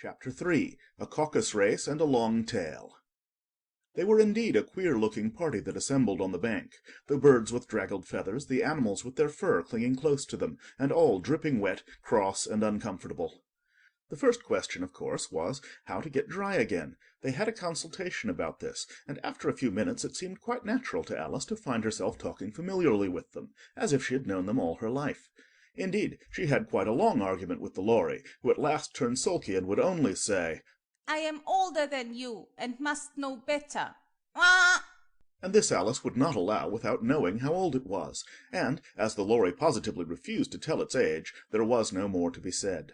Chapter 3. A Caucus Race and a Long Tail. They were indeed a queer-looking party that assembled on the bank, the birds with draggled feathers, the animals with their fur clinging close to them, and all dripping wet, cross, and uncomfortable. The first question, of course, was how to get dry again. They had a consultation about this, and after a few minutes it seemed quite natural to Alice to find herself talking familiarly with them, as if she had known them all her life. Indeed, she had quite a long argument with the Lory, who at last turned sulky and would only say, "I am older than you, and must know better. Ah!" And this Alice would not allow without knowing how old it was, and, as the Lory positively refused to tell its age, there was no more to be said.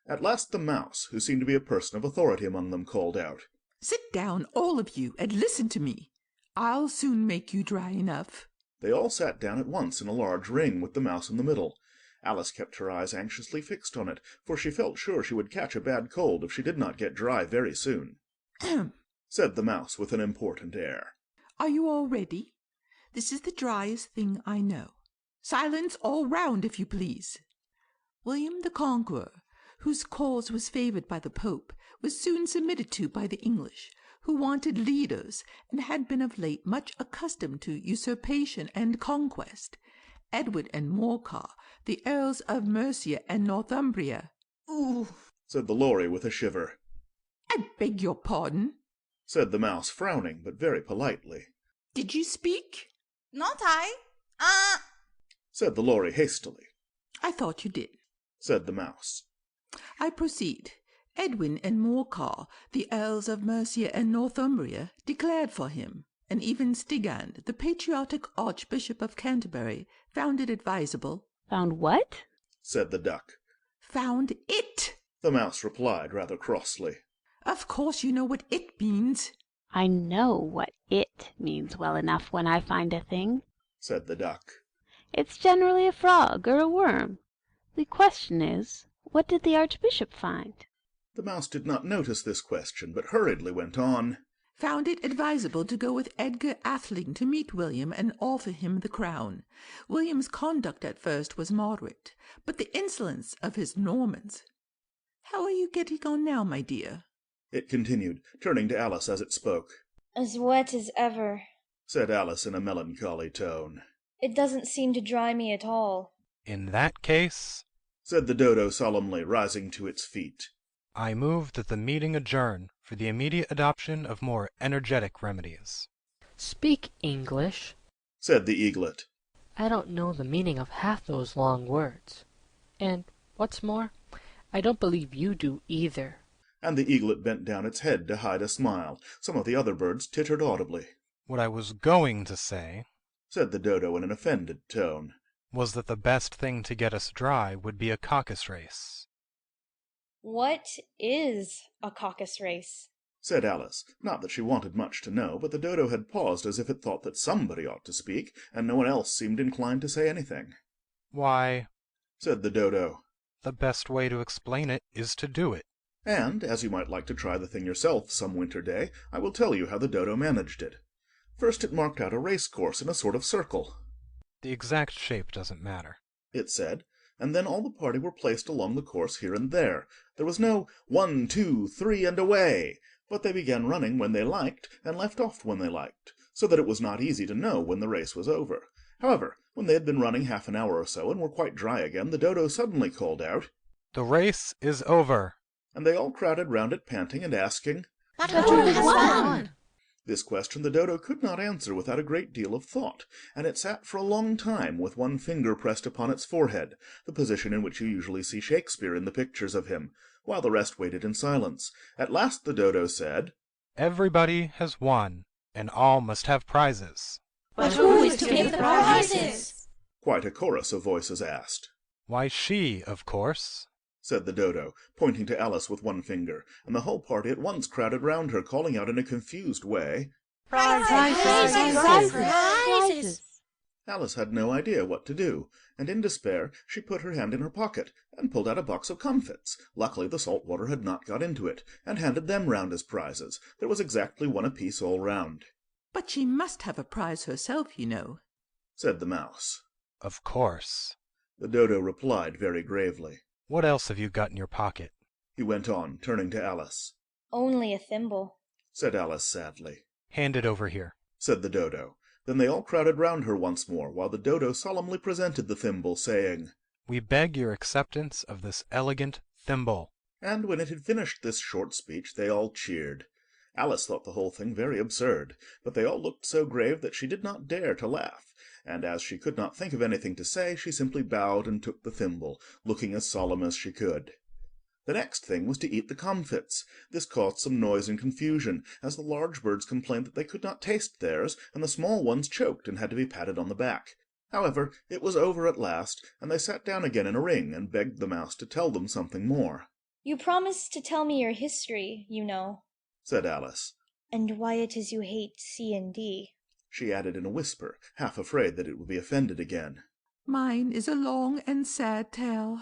At last the Mouse, who seemed to be a person of authority among them, called out, "Sit down, all of you, and listen to me. I'll soon make you dry enough." They all sat down at once in a large ring, with the Mouse in the middle. Alice kept her eyes anxiously fixed on it, for she felt sure she would catch a bad cold if she did not get dry very soon. "Ahem," said the Mouse with an important air. "Are you all ready? This is the driest thing I know. Silence all round, if you please. William the Conqueror, whose cause was favoured by the Pope, was soon submitted to by the English, who wanted leaders, and had been of late much accustomed to usurpation and conquest. Edward and Morcar, the Earls of Mercia and Northumbria—" "Ooh!" said the Lory with a shiver. "I beg your pardon," said the Mouse, frowning, but very politely. "did you speak?" "Not I. Ah!" said the Lory hastily. "I thought you did. said the Mouse. I proceed. Edwin and Morcar, the Earls of Mercia and Northumbria, declared for him, and even Stigand, the patriotic Archbishop of Canterbury, found it advisable—" "Found what?" said the Duck. "Found it," the Mouse replied rather crossly. "Of course you know what it means." "I know what it means well enough when I find a thing," said the Duck. "It's generally a frog or a worm. The question is, what did the Archbishop find?" The Mouse did not notice this question, but hurriedly went on. "Found it advisable to go with Edgar Atheling to meet William and offer him the crown. William's conduct at first was moderate, but the insolence of his Normans— How are you getting on now, my dear?" It continued, turning to Alice as it spoke. "As wet as ever," said Alice in a melancholy tone. "It doesn't seem to dry me at all." "In that case," said the Dodo solemnly, rising to its feet, "I move that the meeting adjourn for the immediate adoption of more energetic remedies." "Speak English," said the Eaglet. "I don't know the meaning of half those long words. And, what's more, I don't believe you do either." And the Eaglet bent down its head to hide a smile. Some of the other birds tittered audibly. "What I was going to say," said the Dodo in an offended tone, "was that the best thing to get us dry would be a caucus race." "What is a caucus race?" said Alice. Not that she wanted much to know, but the Dodo had paused as if it thought that somebody ought to speak, and no one else seemed inclined to say anything. "Why," said the Dodo, "the best way to explain it is to do it." "And, as you might like to try the thing yourself some winter day, I will tell you how the Dodo managed it. First it marked out a race-course in a sort of circle." "The exact shape doesn't matter," it said, and then all the party were placed along the course here and there. There was no 1, 2, 3, and away, but they began running when they liked, and left off when they liked, so that it was not easy to know when the race was over. However, when they had been running half an hour or so, and were quite dry again, the Dodo suddenly called out, "The race is over!" and they all crowded round it, panting and asking, "But who has won?" This question the Dodo could not answer without a great deal of thought, and it sat for a long time with one finger pressed upon its forehead, the position in which you usually see Shakespeare in the pictures of him, while the rest waited in silence. At last the Dodo said, "Everybody has won, and all must have prizes." "But who is to give the prizes?" quite a chorus of voices asked. "Why, she, of course," said the Dodo, pointing to Alice with one finger, and the whole party at once crowded round her, calling out in a confused way, "Prizes! Alice had no idea what to do, and in despair she put her hand in her pocket and pulled out a box of comfits. Luckily the salt water had not got into it, and handed them round as prizes. There was exactly one apiece all round. "But she must have a prize herself, you know," said the Mouse. "Of course." The Dodo replied very gravely. "What else have you got in your pocket?" he went on, turning to Alice. Only a thimble, said Alice sadly. Hand it over here. Said the dodo. Then they all crowded round her once more, while the dodo solemnly presented the thimble, saying, We beg your acceptance of this elegant thimble. And when it had finished this short speech, they all cheered. Alice thought the whole thing very absurd, but they all looked so grave that she did not dare to laugh, and as she could not think of anything to say, she simply bowed and took the thimble, looking as solemn as she could. The next thing was to eat the comfits. This caused some noise and confusion, as the large birds complained that they could not taste theirs, and the small ones choked and had to be patted on the back. However, it was over at last, and they sat down again in a ring and begged the mouse to tell them something more. You promised to tell me your history, you know, said Alice. and why it is you hate C&D. She added in a whisper, half afraid that it would be offended again. Mine is a long and sad tale,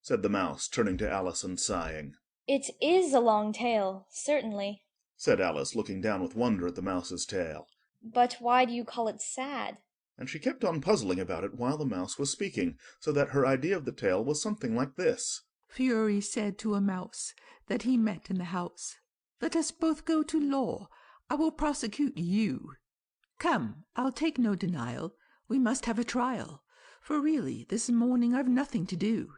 said the mouse, turning to Alice and sighing. It is a long tale, certainly. Said Alice, looking down with wonder at the mouse's tail. But why do you call it sad? And she kept on puzzling about it while the mouse was speaking, so that her idea of the tale was something like this. Fury said to a mouse that he met in the house, Let us both go to law. I will prosecute you. Come, I'll take no denial. We must have a trial, for really this morning I've nothing to do.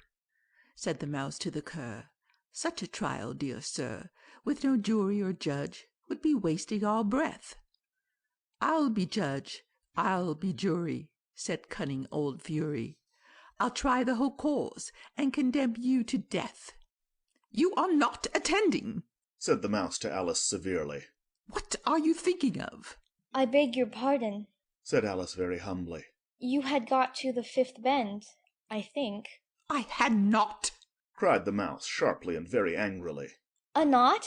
Said the mouse to the cur, Such a trial, dear sir, with no jury or judge, would be wasting our breath. I'll be judge, I'll be jury, said cunning old Fury. I'll try the whole cause, and condemn you to death. You are not attending, said the mouse to Alice severely. What are you thinking of? I beg your pardon, said Alice very humbly. You had got to the fifth bend, I think. I had not, cried the mouse sharply and very angrily. A knot?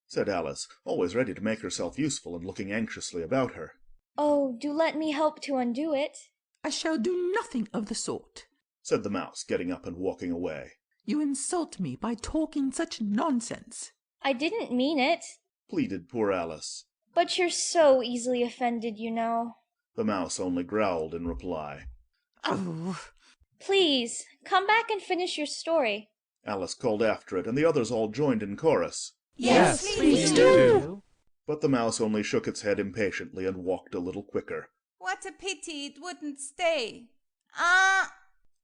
Said Alice, always ready to make herself useful and looking anxiously about her. Oh, do let me help to undo it. I shall do nothing of the sort, said the mouse, getting up and walking away. You insult me by talking such nonsense. I didn't mean it, pleaded poor Alice. But you're so easily offended, you know. The mouse only growled in reply. Oh. Please, come back and finish your story. Alice called after it, and the others all joined in chorus. Yes, please do. But the mouse only shook its head impatiently and walked a little quicker. What a pity it wouldn't stay.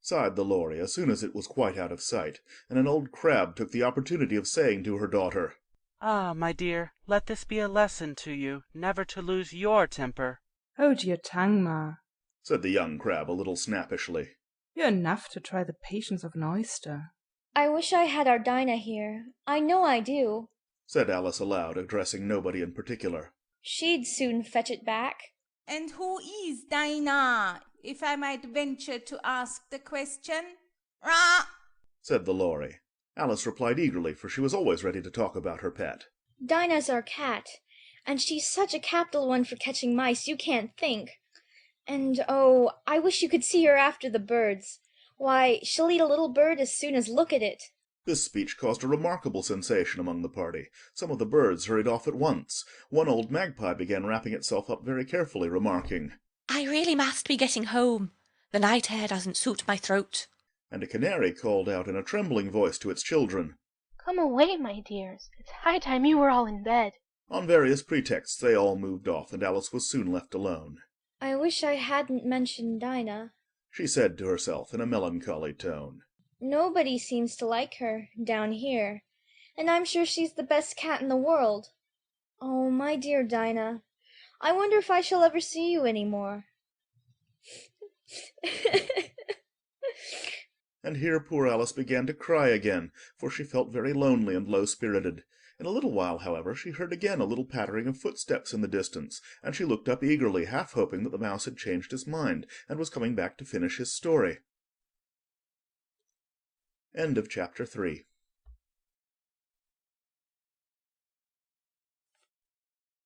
Sighed the Lory as soon as it was quite out of sight, and an old crab took the opportunity of saying to her daughter, Ah, my dear, let this be a lesson to you, never to lose your temper. Hold your tongue, Ma, said the young crab a little snappishly. You're enough to try the patience of an oyster. I wish I had our Dinah here. I know I do, said Alice aloud, addressing nobody in particular. She'd soon fetch it back. And who is Dinah, if I might venture to ask the question? Rah! Said the Lory. Alice replied eagerly, for she was always ready to talk about her pet. Dinah's our cat, and she's such a capital one for catching mice you can't think. And, oh, I wish you could see her after the birds. Why, she'll eat a little bird as soon as look at it. This speech caused a remarkable sensation among the party. Some of the birds hurried off at once. One old magpie began wrapping itself up very carefully, remarking, I really must be getting home. The night air doesn't suit my throat. And a canary called out in a trembling voice to its children, Come away, my dears. It's high time you were all in bed. On various pretexts they all moved off, and Alice was soon left alone. I wish I hadn't mentioned Dinah, she said to herself in a melancholy tone. Nobody seems to like her, down here, and I'm sure she's the best cat in the world. Oh, my dear Dinah, I wonder if I shall ever see you any more. And here poor Alice began to cry again, for she felt very lonely and low-spirited. In a little while, however, she heard again a little pattering of footsteps in the distance, and she looked up eagerly, half hoping that the mouse had changed his mind, and was coming back to finish his story. End of chapter 3.